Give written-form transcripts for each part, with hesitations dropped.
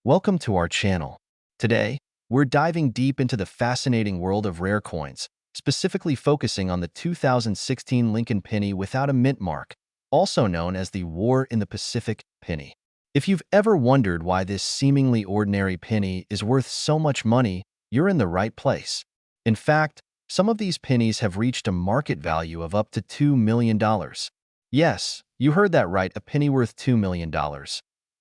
Welcome to our channel. Today, we're diving deep into the fascinating world of rare coins, specifically focusing on the 2016 Lincoln penny without a mint mark, also known as the War in the Pacific penny. If you've ever wondered why this seemingly ordinary penny is worth so much money, you're in the right place. In fact, some of these pennies have reached a market value of up to $2 million. Yes, you heard that right, a penny worth $2 million.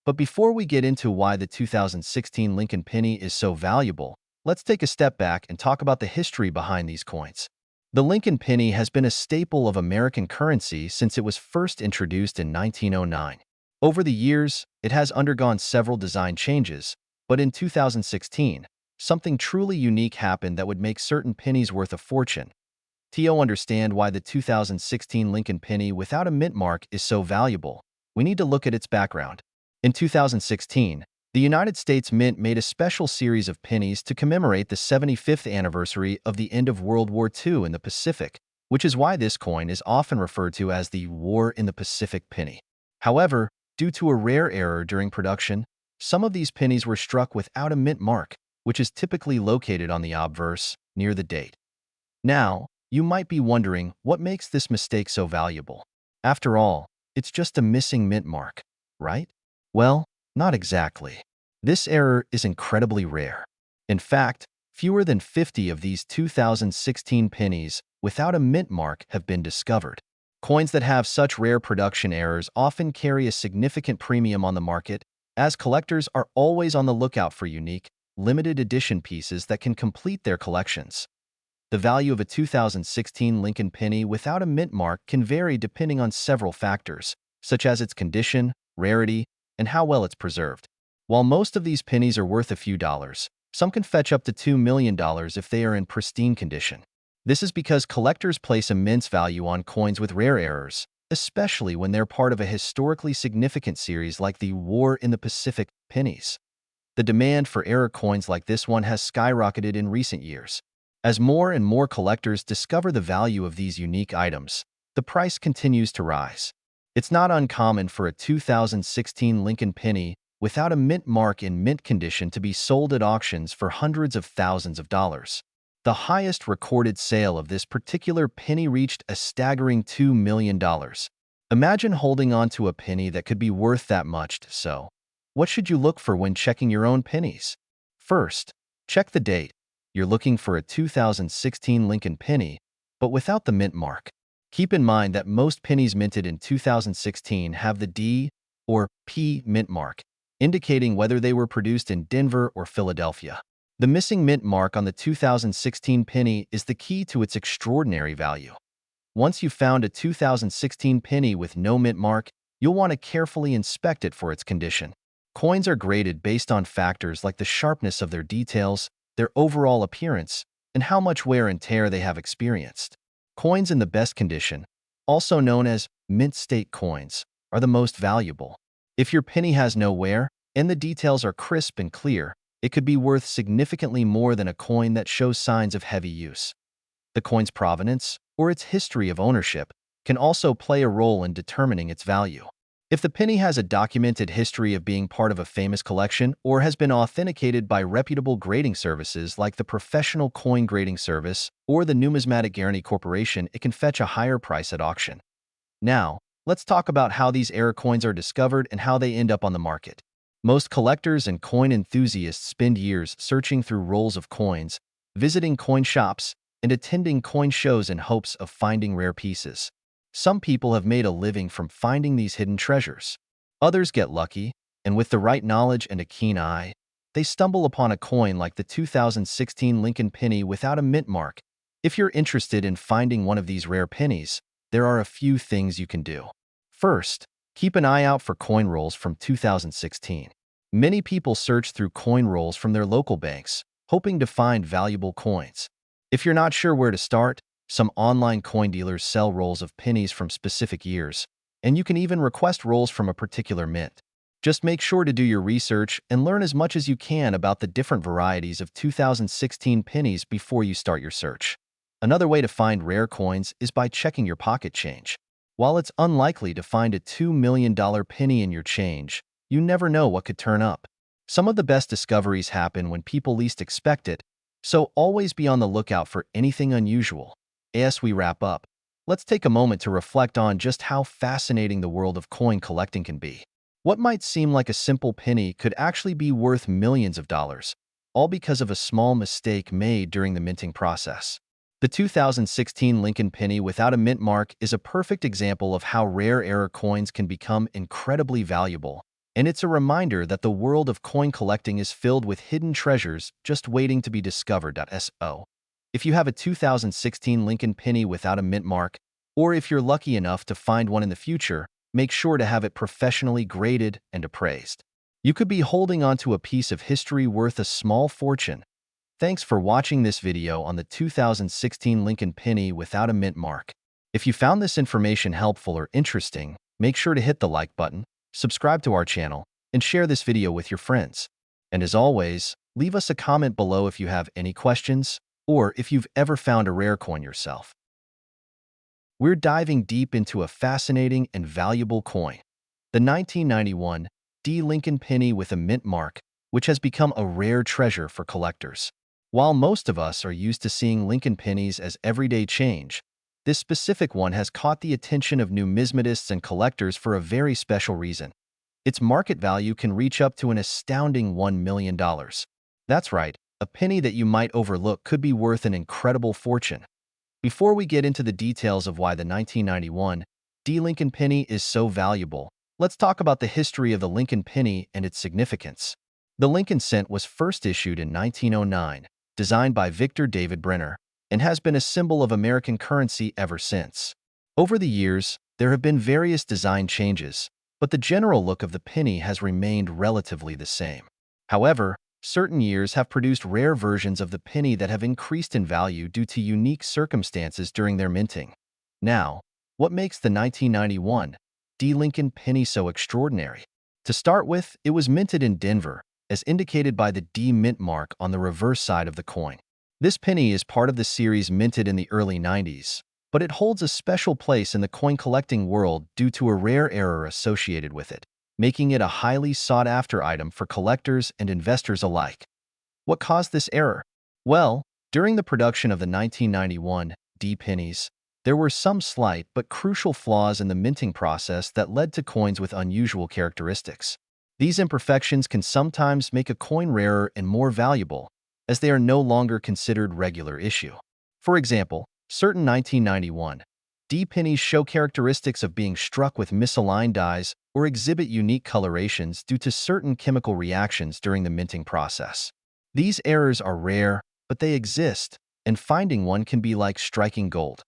But before we get into why the 2016 Lincoln penny is so valuable, let's take a step back and talk about the history behind these coins. The Lincoln penny has been a staple of American currency since it was first introduced in 1909. Over the years, it has undergone several design changes, but in 2016, something truly unique happened that would make certain pennies worth a fortune. To understand why the 2016 Lincoln penny without a mint mark is so valuable, we need to look at its background. In 2016, the United States Mint made a special series of pennies to commemorate the 75th anniversary of the end of World War II in the Pacific, which is why this coin is often referred to as the War in the Pacific penny. However, due to a rare error during production, some of these pennies were struck without a mint mark, which is typically located on the obverse, near the date. Now, you might be wondering what makes this mistake so valuable. After all, it's just a missing mint mark, right? Well, not exactly. This error is incredibly rare. In fact, fewer than 50 of these 2016 pennies without a mint mark have been discovered. Coins that have such rare production errors often carry a significant premium on the market, as collectors are always on the lookout for unique, limited edition pieces that can complete their collections. The value of a 2016 Lincoln penny without a mint mark can vary depending on several factors, such as its condition, rarity, and how well it's preserved. While most of these pennies are worth a few dollars, some can fetch up to $2 million if they are in pristine condition. This is because collectors place immense value on coins with rare errors, especially when they're part of a historically significant series like the War in the Pacific pennies. The demand for error coins like this one has skyrocketed in recent years. As more and more collectors discover the value of these unique items, the price continues to rise. It's not uncommon for a 2016 Lincoln penny without a mint mark in mint condition to be sold at auctions for hundreds of thousands of dollars. The highest recorded sale of this particular penny reached a staggering $2 million. Imagine holding on to a penny that could be worth that much. So, what should you look for when checking your own pennies? First, check the date. You're looking for a 2016 Lincoln penny, but without the mint mark. Keep in mind that most pennies minted in 2016 have the D or P mint mark, indicating whether they were produced in Denver or Philadelphia. The missing mint mark on the 2016 penny is the key to its extraordinary value. Once you've found a 2016 penny with no mint mark, you'll want to carefully inspect it for its condition. Coins are graded based on factors like the sharpness of their details, their overall appearance, and how much wear and tear they have experienced. Coins in the best condition, also known as mint state coins, are the most valuable. If your penny has no wear and the details are crisp and clear, it could be worth significantly more than a coin that shows signs of heavy use. The coin's provenance, or its history of ownership, can also play a role in determining its value. If the penny has a documented history of being part of a famous collection or has been authenticated by reputable grading services like the Professional Coin Grading Service or the Numismatic Guarantee Corporation, it can fetch a higher price at auction. Now, let's talk about how these error coins are discovered and how they end up on the market. Most collectors and coin enthusiasts spend years searching through rolls of coins, visiting coin shops, and attending coin shows in hopes of finding rare pieces. Some people have made a living from finding these hidden treasures. Others get lucky, and with the right knowledge and a keen eye, they stumble upon a coin like the 2016 Lincoln penny without a mint mark. If you're interested in finding one of these rare pennies, there are a few things you can do. First, keep an eye out for coin rolls from 2016. Many people search through coin rolls from their local banks, hoping to find valuable coins. If you're not sure where to start, some online coin dealers sell rolls of pennies from specific years, and you can even request rolls from a particular mint. Just make sure to do your research and learn as much as you can about the different varieties of 2016 pennies before you start your search. Another way to find rare coins is by checking your pocket change. While it's unlikely to find a $2 million penny in your change, you never know what could turn up. Some of the best discoveries happen when people least expect it, so always be on the lookout for anything unusual. As we wrap up, let's take a moment to reflect on just how fascinating the world of coin collecting can be. What might seem like a simple penny could actually be worth millions of dollars, all because of a small mistake made during the minting process. The 2016 Lincoln penny without a mint mark is a perfect example of how rare error coins can become incredibly valuable, and it's a reminder that the world of coin collecting is filled with hidden treasures just waiting to be discovered. So, if you have a 2016 Lincoln penny without a mint mark, or if you're lucky enough to find one in the future, make sure to have it professionally graded and appraised. You could be holding onto a piece of history worth a small fortune. Thanks for watching this video on the 2016 Lincoln penny without a mint mark. If you found this information helpful or interesting, make sure to hit the like button, subscribe to our channel, and share this video with your friends. And as always, leave us a comment below if you have any questions or if you've ever found a rare coin yourself. We're diving deep into a fascinating and valuable coin, the 1991 Lincoln penny with a mint mark, which has become a rare treasure for collectors. While most of us are used to seeing Lincoln pennies as everyday change, this specific one has caught the attention of numismatists and collectors for a very special reason. Its market value can reach up to an astounding $1 million. That's right, a penny that you might overlook could be worth an incredible fortune. Before we get into the details of why the 1991 Lincoln penny is so valuable, let's talk about the history of the Lincoln penny and its significance. The Lincoln cent was first issued in 1909, designed by Victor David Brenner, and has been a symbol of American currency ever since. Over the years, there have been various design changes, but the general look of the penny has remained relatively the same. However, certain years have produced rare versions of the penny that have increased in value due to unique circumstances during their minting. Now, what makes the 1991 Lincoln penny so extraordinary? To start with, it was minted in Denver, as indicated by the D mint mark on the reverse side of the coin. This penny is part of the series minted in the early 90s, but it holds a special place in the coin collecting world due to a rare error associated with it, making it a highly sought-after item for collectors and investors alike. What caused this error? Well, during the production of the 1991 pennies, there were some slight but crucial flaws in the minting process that led to coins with unusual characteristics. These imperfections can sometimes make a coin rarer and more valuable, as they are no longer considered regular issue. For example, certain 1991 pennies show characteristics of being struck with misaligned dies or exhibit unique colorations due to certain chemical reactions during the minting process. These errors are rare, but they exist, and finding one can be like striking gold.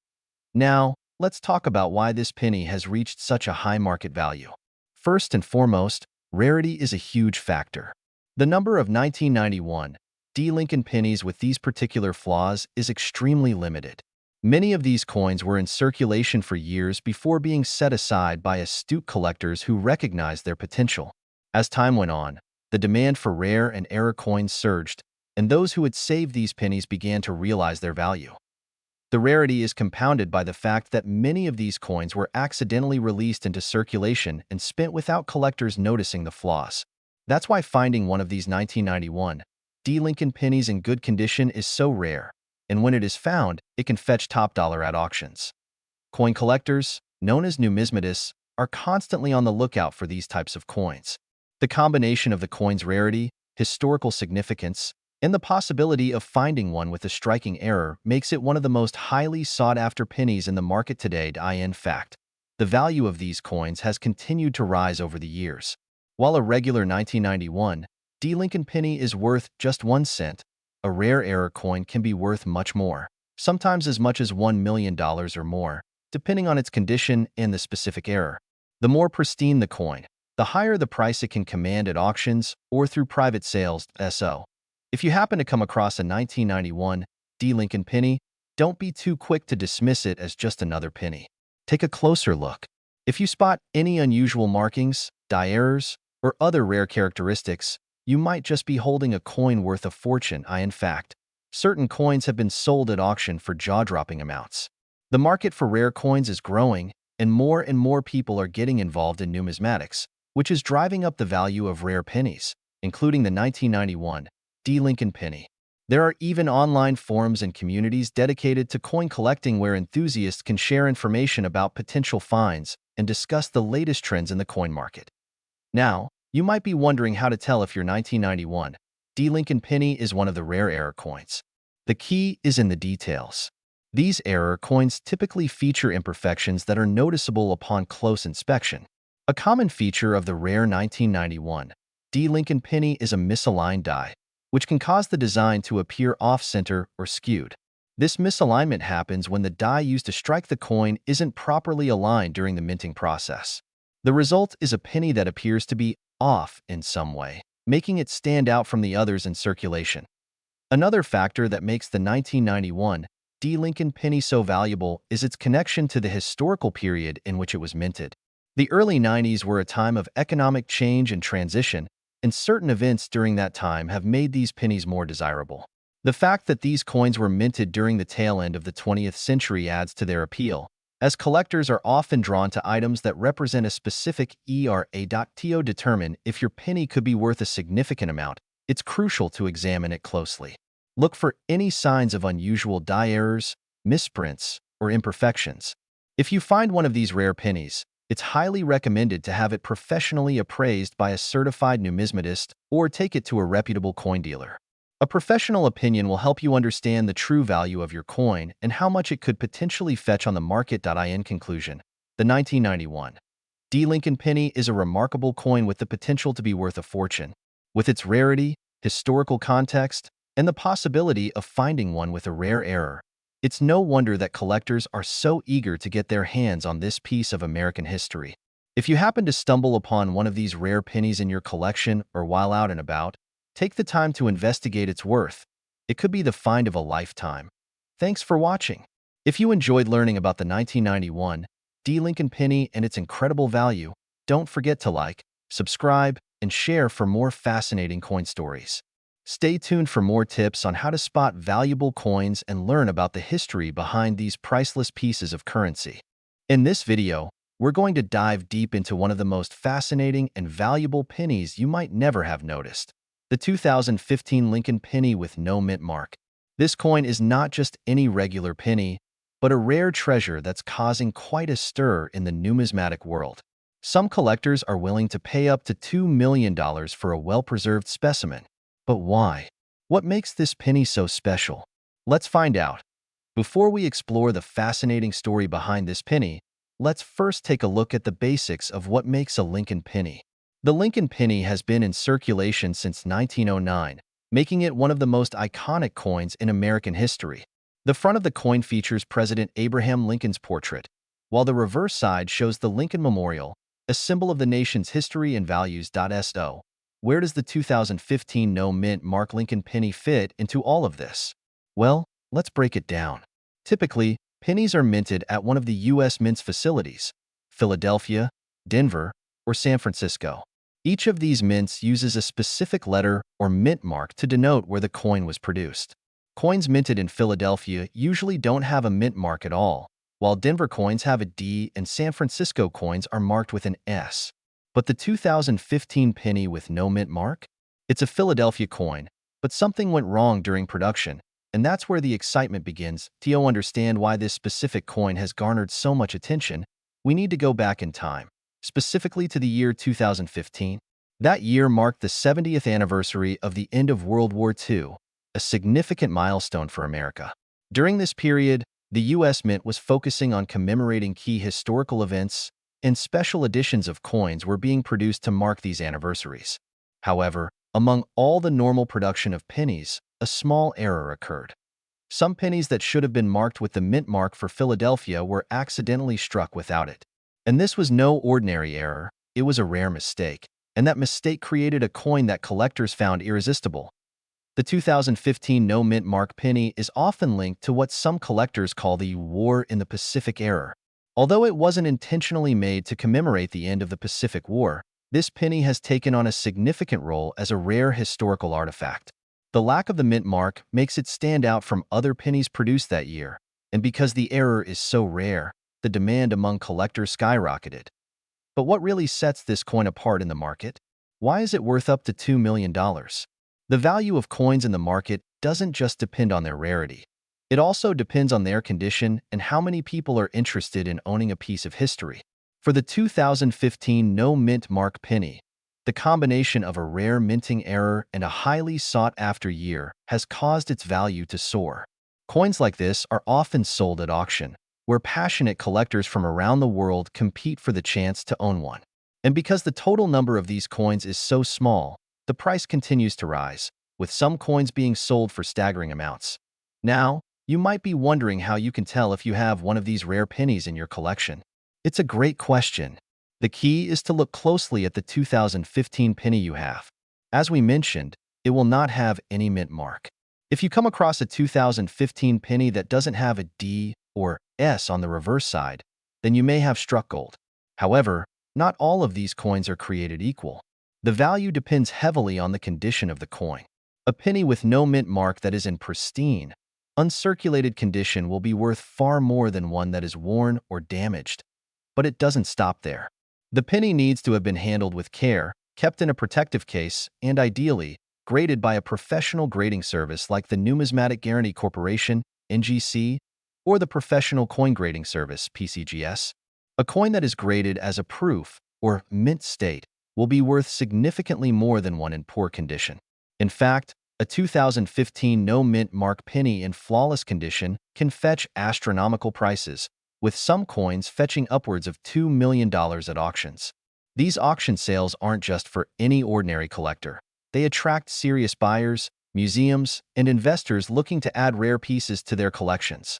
Now, let's talk about why this penny has reached such a high market value. First and foremost, rarity is a huge factor. The number of 1991 Lincoln pennies with these particular flaws is extremely limited. Many of these coins were in circulation for years before being set aside by astute collectors who recognized their potential. As time went on, the demand for rare and error coins surged, and those who had saved these pennies began to realize their value. The rarity is compounded by the fact that many of these coins were accidentally released into circulation and spent without collectors noticing the flaws. That's why finding one of these 1991 Lincoln pennies in good condition is so rare, and when it is found, it can fetch top dollar at auctions. Coin collectors, known as numismatists, are constantly on the lookout for these types of coins. The combination of the coin's rarity, historical significance, and the possibility of finding one with a striking error makes it one of the most highly sought-after pennies in the market today. In fact, the value of these coins has continued to rise over the years. While a regular 1991 Lincoln penny is worth just 1 cent, a rare error coin can be worth much more, sometimes as much as $1 million or more, depending on its condition and the specific error. The more pristine the coin, the higher the price it can command at auctions or through private sales. So, if you happen to come across a 1991 Lincoln penny, don't be too quick to dismiss it as just another penny. Take a closer look. If you spot any unusual markings, die errors, or other rare characteristics, you might just be holding a coin worth a fortune. In fact, certain coins have been sold at auction for jaw-dropping amounts. The market for rare coins is growing, and more people are getting involved in numismatics, which is driving up the value of rare pennies. including the 1991 D. Lincoln penny. There are even online forums and communities dedicated to coin collecting where enthusiasts can share information about potential finds and discuss the latest trends in the coin market. Now, you might be wondering how to tell if your 1991 D. Lincoln penny is one of the rare error coins. The key is in the details. These error coins typically feature imperfections that are noticeable upon close inspection. A common feature of the rare 1991 D. Lincoln penny is a misaligned die, which can cause the design to appear off-center or skewed. This misalignment happens when the die used to strike the coin isn't properly aligned during the minting process. The result is a penny that appears to be off in some way, making it stand out from the others in circulation. Another factor that makes the 1991 D. Lincoln penny so valuable is its connection to the historical period in which it was minted. The early 90s were a time of economic change and transition, and certain events during that time have made these pennies more desirable. The fact that these coins were minted during the tail end of the 20th century adds to their appeal, as collectors are often drawn to items that represent a specific era. To determine if your penny could be worth a significant amount, it's crucial to examine it closely. Look for any signs of unusual die errors, misprints, or imperfections. If you find one of these rare pennies, it's highly recommended to have it professionally appraised by a certified numismatist or take it to a reputable coin dealer. A professional opinion will help you understand the true value of your coin and how much it could potentially fetch on the market. In conclusion, the 1991 D. Lincoln penny is a remarkable coin with the potential to be worth a fortune. With its rarity, historical context, and the possibility of finding one with a rare error, it's no wonder that collectors are so eager to get their hands on this piece of American history. If you happen to stumble upon one of these rare pennies in your collection or while out and about, take the time to investigate its worth. It could be the find of a lifetime. Thanks for watching. If you enjoyed learning about the 1991 D. Lincoln penny and its incredible value, don't forget to like, subscribe, and share for more fascinating coin stories. Stay tuned for more tips on how to spot valuable coins and learn about the history behind these priceless pieces of currency. In this video, we're going to dive deep into one of the most fascinating and valuable pennies you might never have noticed: the 2015 Lincoln penny with no mint mark. This coin is not just any regular penny, but a rare treasure that's causing quite a stir in the numismatic world. Some collectors are willing to pay up to $2 million for a well-preserved specimen. But why? What makes this penny so special? Let's find out. Before we explore the fascinating story behind this penny, let's first take a look at the basics of what makes a Lincoln penny. The Lincoln penny has been in circulation since 1909, making it one of the most iconic coins in American history. The front of the coin features President Abraham Lincoln's portrait, while the reverse side shows the Lincoln Memorial, a symbol of the nation's history and values. So, where does the 2015 no mint mark Lincoln penny fit into all of this? Well, let's break it down. Typically, pennies are minted at one of the U.S. Mint's facilities: Philadelphia, Denver, or San Francisco. Each of these mints uses a specific letter or mint mark to denote where the coin was produced. Coins minted in Philadelphia usually don't have a mint mark at all, while Denver coins have a D and San Francisco coins are marked with an S. But the 2015 penny with no mint mark? It's a Philadelphia coin, but something went wrong during production, and that's where the excitement begins. To understand why this specific coin has garnered so much attention, we need to go back in time, specifically to the year 2015. That year marked the 70th anniversary of the end of World War II, a significant milestone for America. During this period, the U.S. Mint was focusing on commemorating key historical events, and special editions of coins were being produced to mark these anniversaries. However, among all the normal production of pennies, a small error occurred. Some pennies that should have been marked with the mint mark for Philadelphia were accidentally struck without it. And this was no ordinary error, it was a rare mistake, and that mistake created a coin that collectors found irresistible. The 2015 no mint mark penny is often linked to what some collectors call the War in the Pacific error. Although it wasn't intentionally made to commemorate the end of the Pacific War, this penny has taken on a significant role as a rare historical artifact. The lack of the mint mark makes it stand out from other pennies produced that year, and because the error is so rare, the demand among collectors skyrocketed. But what really sets this coin apart in the market? Why is it worth up to $2 million? The value of coins in the market doesn't just depend on their rarity. It also depends on their condition and how many people are interested in owning a piece of history. For the 2015 no-mint mark penny, the combination of a rare minting error and a highly sought-after year has caused its value to soar. Coins like this are often sold at auction, where passionate collectors from around the world compete for the chance to own one. And because the total number of these coins is so small, the price continues to rise, with some coins being sold for staggering amounts. Now, you might be wondering how you can tell if you have one of these rare pennies in your collection. It's a great question. The key is to look closely at the 2015 penny you have. As we mentioned, it will not have any mint mark. If you come across a 2015 penny that doesn't have a D or S on the reverse side, then you may have struck gold. However, not all of these coins are created equal. The value depends heavily on the condition of the coin. A penny with no mint mark that is in pristine, uncirculated condition will be worth far more than one that is worn or damaged. But it doesn't stop there. The penny needs to have been handled with care, kept in a protective case, and ideally, graded by a professional grading service like the Numismatic Guarantee Corporation, NGC, or the Professional Coin Grading Service, PCGS. A coin that is graded as a proof, or mint state, will be worth significantly more than one in poor condition. In fact, a 2015 no-mint mark penny in flawless condition can fetch astronomical prices, with some coins fetching upwards of $2 million at auctions. These auction sales aren't just for any ordinary collector. They attract serious buyers, museums, and investors looking to add rare pieces to their collections.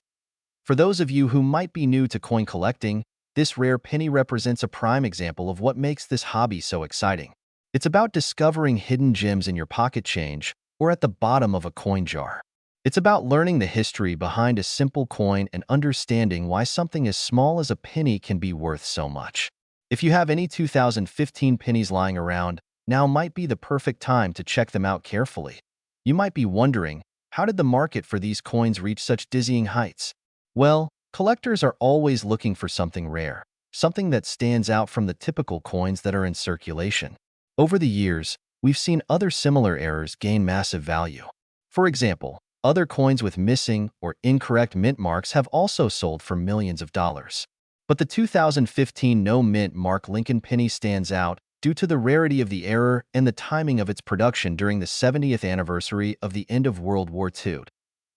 For those of you who might be new to coin collecting, this rare penny represents a prime example of what makes this hobby so exciting. It's about discovering hidden gems in your pocket change or at the bottom of a coin jar. It's about learning the history behind a simple coin and understanding why something as small as a penny can be worth so much. If you have any 2015 pennies lying around, now might be the perfect time to check them out carefully. You might be wondering, how did the market for these coins reach such dizzying heights? Well, collectors are always looking for something rare, something that stands out from the typical coins that are in circulation. Over the years, we've seen other similar errors gain massive value. For example, other coins with missing or incorrect mint marks have also sold for millions of dollars. But the 2015 no-mint mark Lincoln penny stands out due to the rarity of the error and the timing of its production during the 70th anniversary of the end of World War II.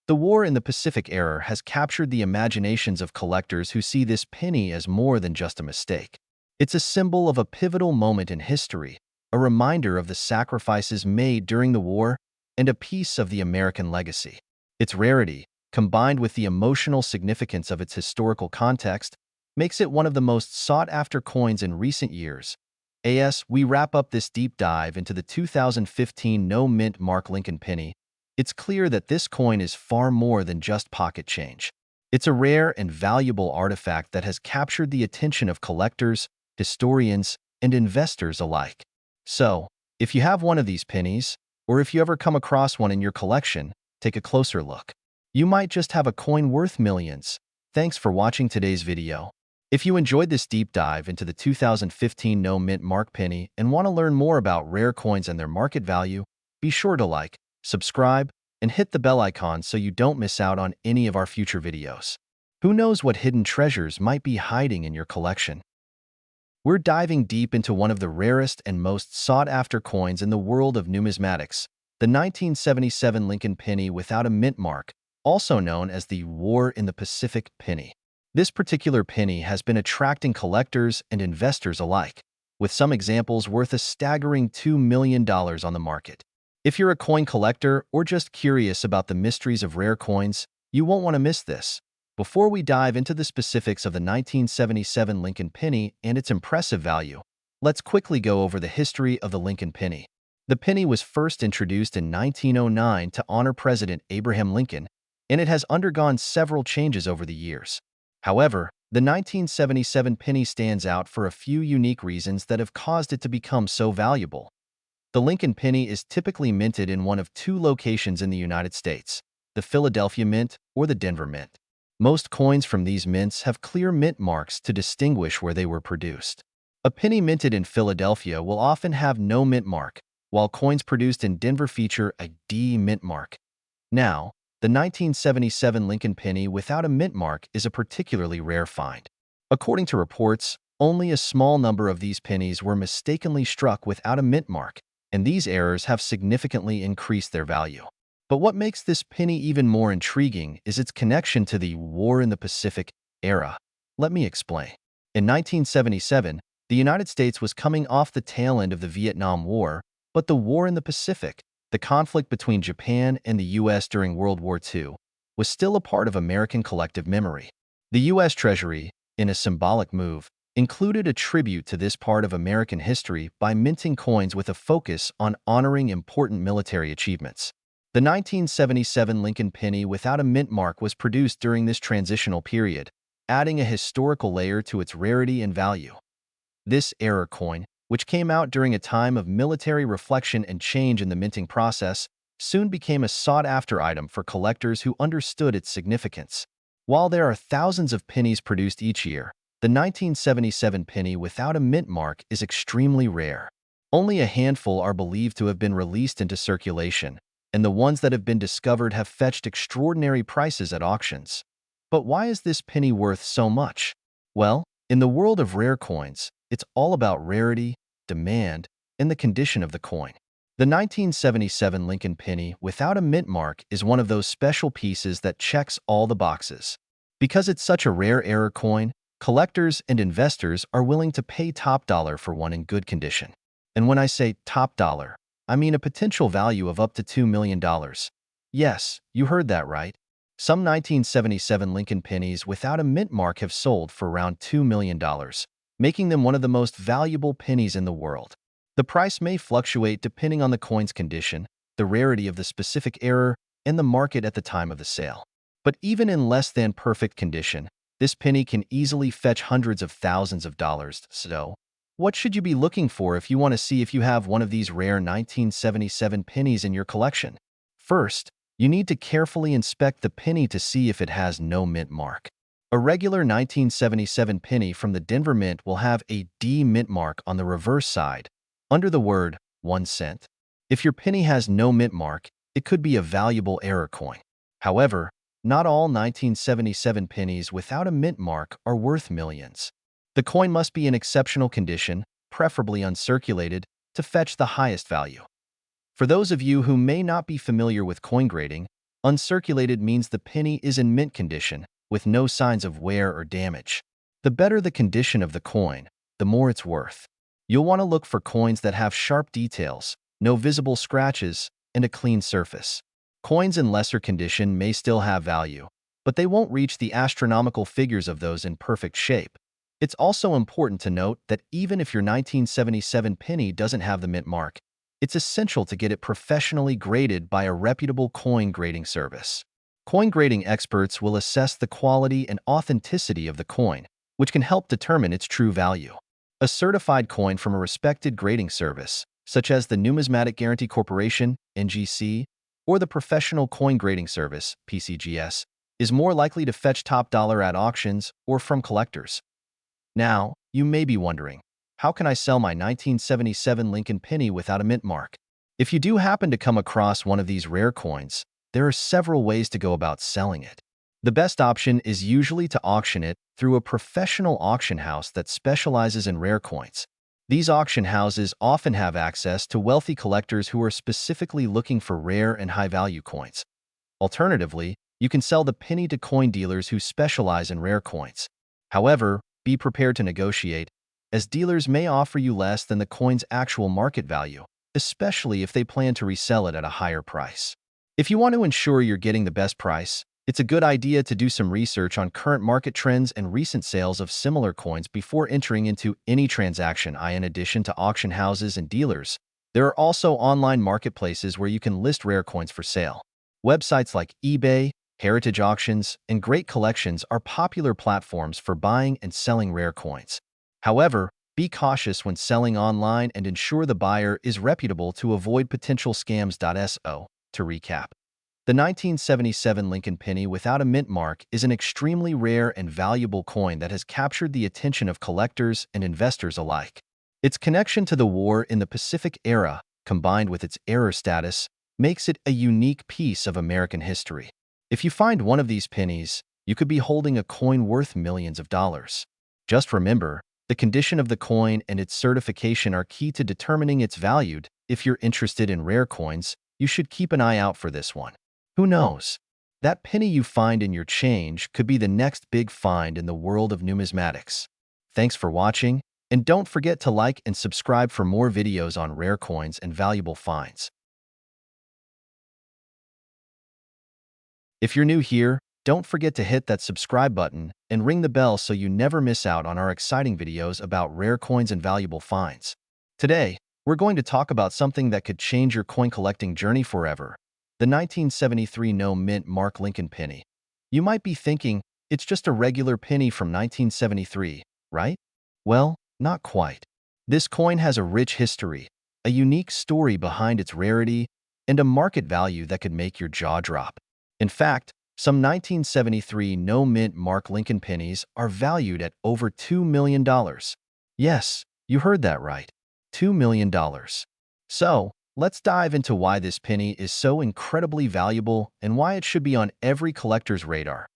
The war in the Pacific era has captured the imaginations of collectors who see this penny as more than just a mistake. It's a symbol of a pivotal moment in history, a reminder of the sacrifices made during the war, and a piece of the American legacy. Its rarity, combined with the emotional significance of its historical context, makes it one of the most sought-after coins in recent years. As we wrap up this deep dive into the 2015 no-mint mark Lincoln penny, it's clear that this coin is far more than just pocket change. It's a rare and valuable artifact that has captured the attention of collectors, historians, and investors alike. So, if you have one of these pennies, or if you ever come across one in your collection, take a closer look. You might just have a coin worth millions. Thanks for watching today's video. If you enjoyed this deep dive into the 2015 no-mint mark penny and want to learn more about rare coins and their market value, be sure to like, subscribe, and hit the bell icon so you don't miss out on any of our future videos. Who knows what hidden treasures might be hiding in your collection? We're diving deep into one of the rarest and most sought-after coins in the world of numismatics, the 1977 Lincoln penny without a mint mark, also known as the War in the Pacific penny. This particular penny has been attracting collectors and investors alike, with some examples worth a staggering $2 million on the market. If you're a coin collector or just curious about the mysteries of rare coins, you won't want to miss this. Before we dive into the specifics of the 1977 Lincoln penny and its impressive value, let's quickly go over the history of the Lincoln penny. The penny was first introduced in 1909 to honor President Abraham Lincoln, and it has undergone several changes over the years. However, the 1977 penny stands out for a few unique reasons that have caused it to become so valuable. The Lincoln penny is typically minted in one of two locations in the United States, the Philadelphia Mint or the Denver Mint. Most coins from these mints have clear mint marks to distinguish where they were produced. A penny minted in Philadelphia will often have no mint mark, while coins produced in Denver feature a D mint mark. Now, the 1977 Lincoln penny without a mint mark is a particularly rare find. According to reports, only a small number of these pennies were mistakenly struck without a mint mark, and these errors have significantly increased their value. But what makes this penny even more intriguing is its connection to the War in the Pacific era. Let me explain. In 1977, the United States was coming off the tail end of the Vietnam War, but the War in the Pacific, the conflict between Japan and the U.S. during World War II, was still a part of American collective memory. The U.S. Treasury, in a symbolic move, included a tribute to this part of American history by minting coins with a focus on honoring important military achievements. The 1977 Lincoln penny without a mint mark was produced during this transitional period, adding a historical layer to its rarity and value. This error coin, which came out during a time of military reflection and change in the minting process, soon became a sought-after item for collectors who understood its significance. While there are thousands of pennies produced each year, the 1977 penny without a mint mark is extremely rare. Only a handful are believed to have been released into circulation, and the ones that have been discovered have fetched extraordinary prices at auctions. But why is this penny worth so much? Well, in the world of rare coins, it's all about rarity, demand, and the condition of the coin. The 1977 Lincoln penny without a mint mark is one of those special pieces that checks all the boxes. Because it's such a rare error coin, collectors and investors are willing to pay top dollar for one in good condition. And when I say top dollar, I mean a potential value of up to $2 million. Yes, you heard that right. Some 1977 Lincoln pennies without a mint mark have sold for around $2 million, making them one of the most valuable pennies in the world. The price may fluctuate depending on the coin's condition, the rarity of the specific error, and the market at the time of the sale. But even in less than perfect condition, this penny can easily fetch hundreds of thousands of dollars. So, what should you be looking for if you want to see if you have one of these rare 1977 pennies in your collection? First, you need to carefully inspect the penny to see if it has no mint mark. A regular 1977 penny from the Denver Mint will have a D mint mark on the reverse side, under the word 1 cent. If your penny has no mint mark, it could be a valuable error coin. However, not all 1977 pennies without a mint mark are worth millions. The coin must be in exceptional condition, preferably uncirculated, to fetch the highest value. For those of you who may not be familiar with coin grading, uncirculated means the penny is in mint condition, with no signs of wear or damage. The better the condition of the coin, the more it's worth. You'll want to look for coins that have sharp details, no visible scratches, and a clean surface. Coins in lesser condition may still have value, but they won't reach the astronomical figures of those in perfect shape. It's also important to note that even if your 1977 penny doesn't have the mint mark, it's essential to get it professionally graded by a reputable coin grading service. Coin grading experts will assess the quality and authenticity of the coin, which can help determine its true value. A certified coin from a respected grading service, such as the Numismatic Guarantee Corporation, NGC, or the Professional Coin Grading Service, PCGS, is more likely to fetch top dollar at auctions or from collectors. Now, you may be wondering, how can I sell my 1977 Lincoln penny without a mint mark? If you do happen to come across one of these rare coins, there are several ways to go about selling it. The best option is usually to auction it through a professional auction house that specializes in rare coins. These auction houses often have access to wealthy collectors who are specifically looking for rare and high-value coins. Alternatively, you can sell the penny to coin dealers who specialize in rare coins. However, be prepared to negotiate, as dealers may offer you less than the coin's actual market value, especially if they plan to resell it at a higher price. If you want to ensure you're getting the best price, it's a good idea to do some research on current market trends and recent sales of similar coins before entering into any transaction. In addition to auction houses and dealers, there are also online marketplaces where you can list rare coins for sale. Websites like eBay, Heritage Auctions, and Great Collections are popular platforms for buying and selling rare coins. However, be cautious when selling online and ensure the buyer is reputable to avoid potential scams. To recap, The 1977 Lincoln penny without a mint mark is an extremely rare and valuable coin that has captured the attention of collectors and investors alike. Its connection to the war in the Pacific era, combined with its error status, makes it a unique piece of American history. If you find one of these pennies, you could be holding a coin worth millions of dollars. Just remember, the condition of the coin and its certification are key to determining its value. If you're interested in rare coins, you should keep an eye out for this one. Who knows? That penny you find in your change could be the next big find in the world of numismatics. Thanks for watching, and don't forget to like and subscribe for more videos on rare coins and valuable finds. If you're new here, don't forget to hit that subscribe button and ring the bell so you never miss out on our exciting videos about rare coins and valuable finds. Today, we're going to talk about something that could change your coin collecting journey forever: the 1973 no-mint mark Lincoln penny. You might be thinking, it's just a regular penny from 1973, right? Well, not quite. This coin has a rich history, a unique story behind its rarity, and a market value that could make your jaw drop. In fact, some 1973 no-mint mark Lincoln pennies are valued at over $2 million. Yes, you heard that right. $2 million. So, let's dive into why this penny is so incredibly valuable and why it should be on every collector's radar.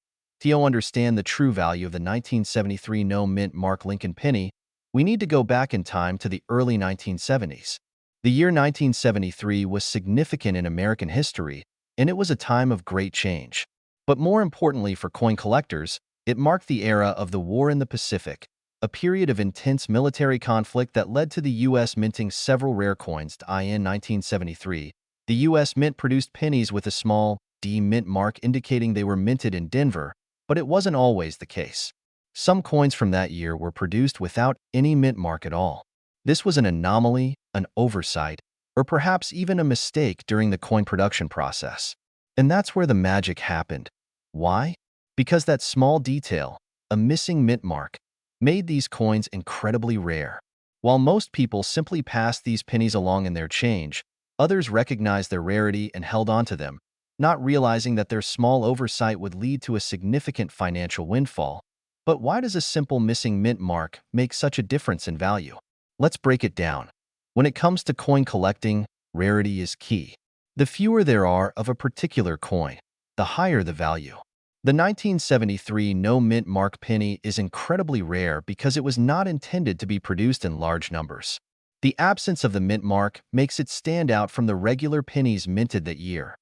To understand the true value of the 1973 no-mint mark Lincoln penny, we need to go back in time to the early 1970s. The year 1973 was significant in American history, and it was a time of great change. But more importantly for coin collectors, it marked the era of the War in the Pacific, a period of intense military conflict that led to the U.S. minting several rare coins. In 1973, the U.S. Mint produced pennies with a small D mint mark indicating they were minted in Denver, but it wasn't always the case. Some coins from that year were produced without any mint mark at all. This was an anomaly, an oversight, or perhaps even a mistake during the coin production process. And that's where the magic happened. Why? Because that small detail, a missing mint mark, made these coins incredibly rare. While most people simply passed these pennies along in their change, others recognized their rarity and held on to them, not realizing that their small oversight would lead to a significant financial windfall. But why does a simple missing mint mark make such a difference in value? Let's break it down. When it comes to coin collecting, rarity is key. The fewer there are of a particular coin, the higher the value. The 1973 no-mint mark penny is incredibly rare because it was not intended to be produced in large numbers. The absence of the mint mark makes it stand out from the regular pennies minted that year.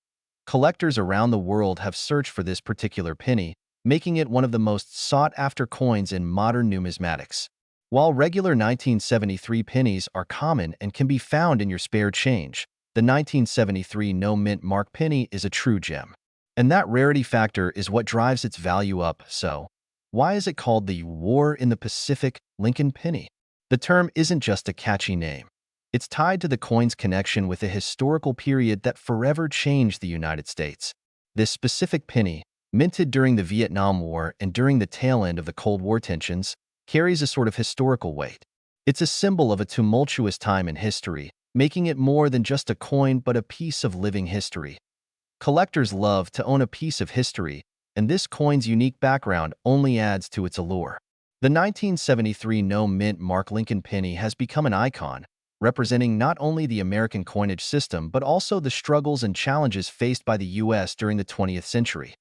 Collectors around the world have searched for this particular penny, making it one of the most sought-after coins in modern numismatics. While regular 1973 pennies are common and can be found in your spare change, the 1973 no-mint mark penny is a true gem. And that rarity factor is what drives its value up. So, why is it called the War in the Pacific Lincoln penny? The term isn't just a catchy name. It's tied to the coin's connection with a historical period that forever changed the United States. This specific penny, minted during the Vietnam War and during the tail end of the Cold War tensions, carries a sort of historical weight. It's a symbol of a tumultuous time in history, making it more than just a coin but a piece of living history. Collectors love to own a piece of history, and this coin's unique background only adds to its allure. The 1973 no-mint mark Lincoln penny has become an icon, representing not only the American coinage system but also the struggles and challenges faced by the U.S. during the 20th century.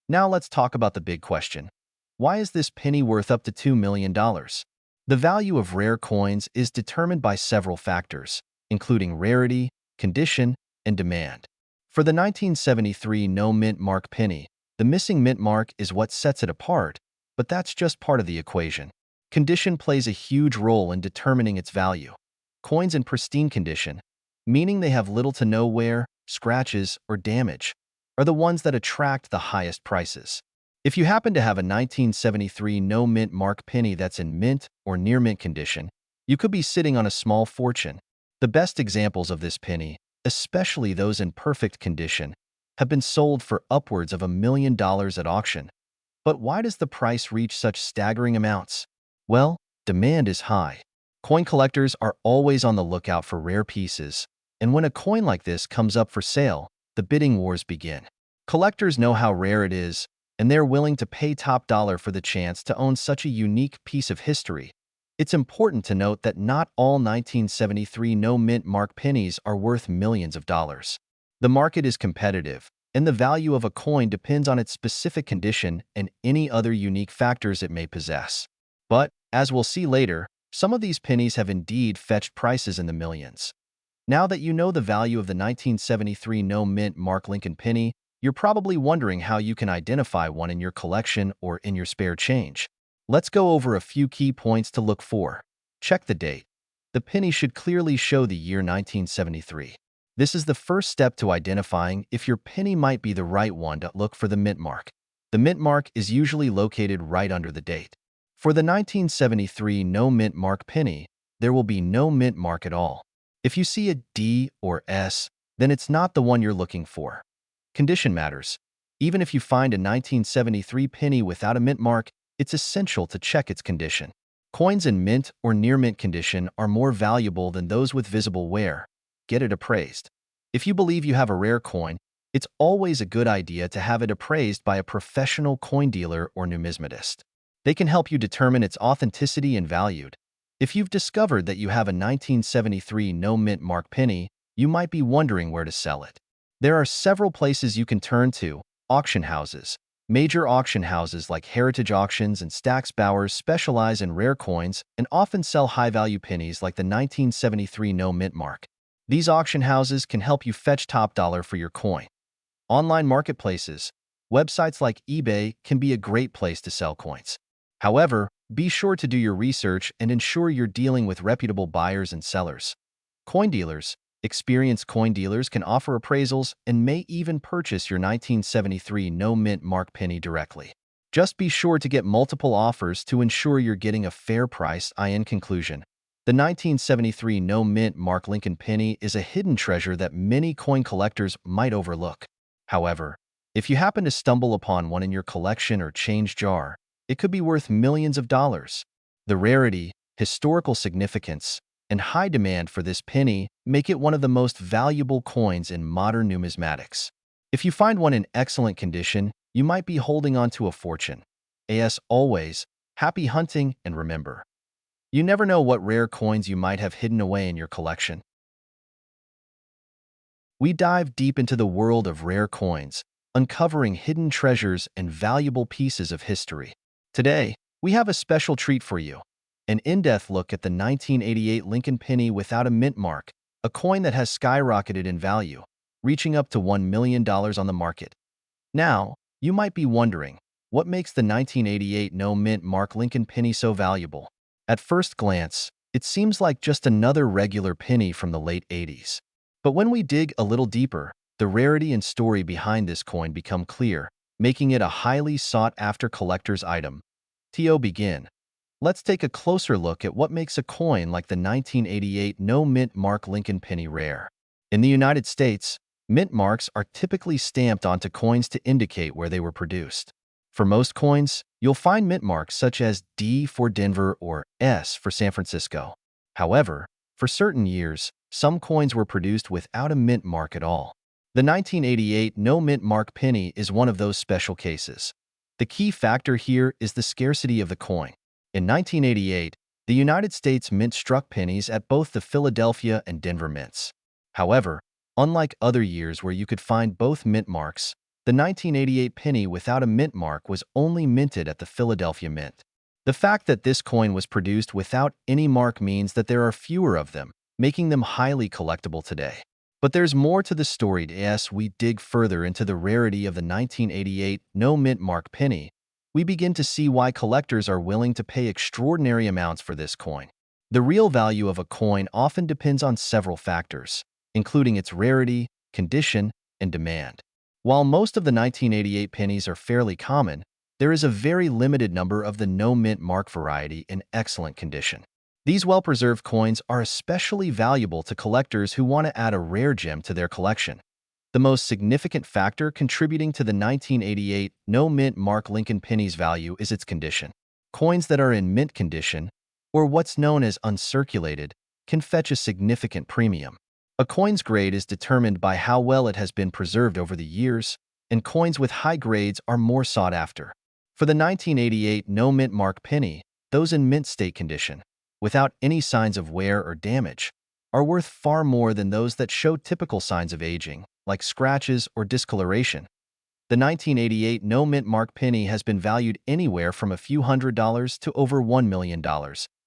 Now let's talk about the big question. Why is this penny worth up to $2 million? The value of rare coins is determined by several factors, including rarity, condition, and demand. For the 1973 no-mint mark penny, the missing mint mark is what sets it apart, but that's just part of the equation. Condition plays a huge role in determining its value. Coins in pristine condition, meaning they have little to no wear, scratches, or damage, are the ones that attract the highest prices. If you happen to have a 1973 no-mint mark penny that's in mint or near-mint condition, you could be sitting on a small fortune. The best examples of this penny, especially those in perfect condition, have been sold for upwards of $1 million at auction. But why does the price reach such staggering amounts? Well, demand is high. Coin collectors are always on the lookout for rare pieces, and when a coin like this comes up for sale, the bidding wars begin. Collectors know how rare it is, and they're willing to pay top dollar for the chance to own such a unique piece of history. It's important to note that not all 1973 no-mint mark pennies are worth millions of dollars. The market is competitive, and the value of a coin depends on its specific condition and any other unique factors it may possess. But, as we'll see later, some of these pennies have indeed fetched prices in the millions. Now that you know the value of the 1973 no-mint mark Lincoln penny, you're probably wondering how you can identify one in your collection or in your spare change. Let's go over a few key points to look for. Check the date. The penny should clearly show the year 1973. This is the first step to identifying if your penny might be the right one to look for the mint mark. The mint mark is usually located right under the date. For the 1973 no mint mark penny, there will be no mint mark at all. If you see a D or S, then it's not the one you're looking for. Condition matters. Even if you find a 1973 penny without a mint mark, it's essential to check its condition. Coins in mint or near mint condition are more valuable than those with visible wear. Get it appraised. If you believe you have a rare coin, it's always a good idea to have it appraised by a professional coin dealer or numismatist. They can help you determine its authenticity and value. If you've discovered that you have a 1973 no mint mark penny, you might be wondering where to sell it. There are several places you can turn to. Auction houses. Major auction houses like Heritage Auctions and Stack's Bowers specialize in rare coins and often sell high-value pennies like the 1973 no mint mark. These auction houses can help you fetch top dollar for your coin. Online marketplaces. Websites like eBay can be a great place to sell coins. However, be sure to do your research and ensure you're dealing with reputable buyers and sellers. Coin dealers. Experienced coin dealers can offer appraisals and may even purchase your 1973 no mint mark penny directly. Just be sure to get multiple offers to ensure you're getting a fair price. In conclusion, the 1973 no mint mark Lincoln penny is a hidden treasure that many coin collectors might overlook. However, if you happen to stumble upon one in your collection or change jar, it could be worth millions of dollars. The rarity, historical significance, and high demand for this penny make it one of the most valuable coins in modern numismatics. If you find one in excellent condition, you might be holding on to a fortune. As always, happy hunting, and remember, you never know what rare coins you might have hidden away in your collection. We dive deep into the world of rare coins, uncovering hidden treasures and valuable pieces of history. Today, we have a special treat for you. An in-depth look at the 1988 Lincoln penny without a mint mark, a coin that has skyrocketed in value, reaching up to $1 million on the market. Now, you might be wondering, what makes the 1988 no mint mark Lincoln penny so valuable? At first glance, it seems like just another regular penny from the late 80s. But when we dig a little deeper, the rarity and story behind this coin become clear, making it a highly sought-after collector's item. To begin, let's take a closer look at what makes a coin like the 1988 no mint mark Lincoln penny rare. In the United States, mint marks are typically stamped onto coins to indicate where they were produced. For most coins, you'll find mint marks such as D for Denver or S for San Francisco. However, for certain years, some coins were produced without a mint mark at all. The 1988 no mint mark penny is one of those special cases. The key factor here is the scarcity of the coin. In 1988, the United States Mint struck pennies at both the Philadelphia and Denver mints. However, unlike other years where you could find both mint marks, the 1988 penny without a mint mark was only minted at the Philadelphia Mint. The fact that this coin was produced without any mark means that there are fewer of them, making them highly collectible today. But there's more to the story as we dig further into the rarity of the 1988 no mint mark penny. We begin to see why collectors are willing to pay extraordinary amounts for this coin. The real value of a coin often depends on several factors, including its rarity, condition, and demand. While most of the 1988 pennies are fairly common, there is a very limited number of the no mint mark variety in excellent condition. These well-preserved coins are especially valuable to collectors who want to add a rare gem to their collection. The most significant factor contributing to the 1988 no mint mark Lincoln penny's value is its condition. Coins that are in mint condition, or what's known as uncirculated, can fetch a significant premium. A coin's grade is determined by how well it has been preserved over the years, and coins with high grades are more sought after. For the 1988 no mint mark penny, those in mint state condition, without any signs of wear or damage, are worth far more than those that show typical signs of aging, like scratches or discoloration. The 1988 no mint mark penny has been valued anywhere from a few $100s to over $1 million,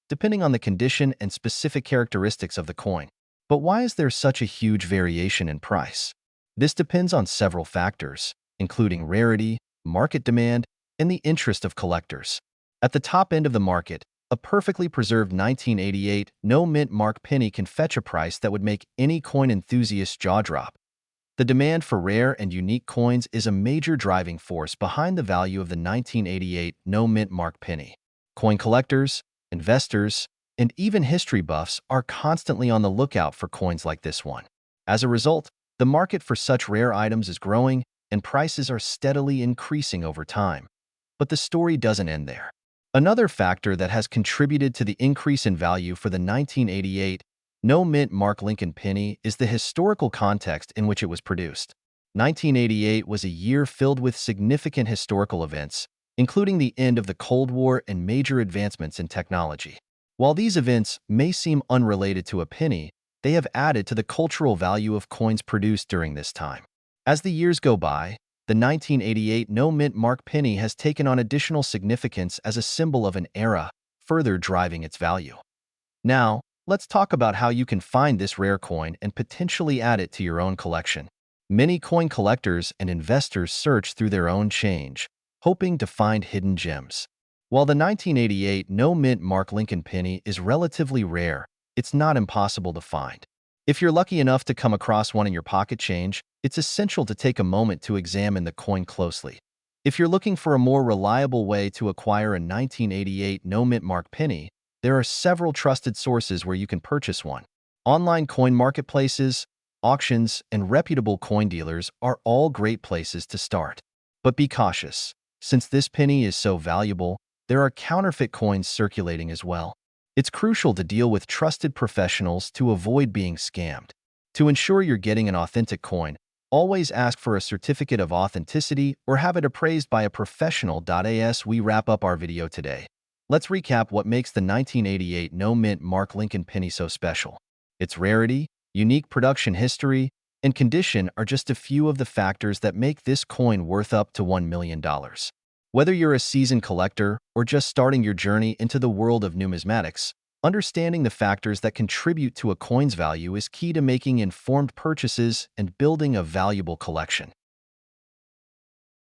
depending on the condition and specific characteristics of the coin. But why is there such a huge variation in price? This depends on several factors, including rarity, market demand, and the interest of collectors. At the top end of the market, a perfectly preserved 1988 no mint mark penny can fetch a price that would make any coin enthusiast's jaw drop. The demand for rare and unique coins is a major driving force behind the value of the 1988 no mint mark penny. Coin collectors, investors, and even history buffs are constantly on the lookout for coins like this one. As a result, the market for such rare items is growing and prices are steadily increasing over time. But the story doesn't end there. Another factor that has contributed to the increase in value for the 1988 no mint mark Lincoln penny is the historical context in which it was produced. 1988 was a year filled with significant historical events, including the end of the Cold War and major advancements in technology. While these events may seem unrelated to a penny, they have added to the cultural value of coins produced during this time. As the years go by, the 1988 no mint mark penny has taken on additional significance as a symbol of an era, further driving its value. Now, let's talk about how you can find this rare coin and potentially add it to your own collection. Many coin collectors and investors search through their own change, hoping to find hidden gems. While the 1988 no mint mark Lincoln penny is relatively rare, it's not impossible to find. If you're lucky enough to come across one in your pocket change, it's essential to take a moment to examine the coin closely. If you're looking for a more reliable way to acquire a 1988 no mint mark penny, there are several trusted sources where you can purchase one. Online coin marketplaces, auctions, and reputable coin dealers are all great places to start. But be cautious. Since this penny is so valuable, there are counterfeit coins circulating as well. It's crucial to deal with trusted professionals to avoid being scammed. To ensure you're getting an authentic coin, always ask for a certificate of authenticity or have it appraised by a professional. As we wrap up our video today, let's recap what makes the 1988 no mint mark Lincoln penny so special. Its rarity, unique production history, and condition are just a few of the factors that make this coin worth up to $1 million. Whether you're a seasoned collector or just starting your journey into the world of numismatics, understanding the factors that contribute to a coin's value is key to making informed purchases and building a valuable collection.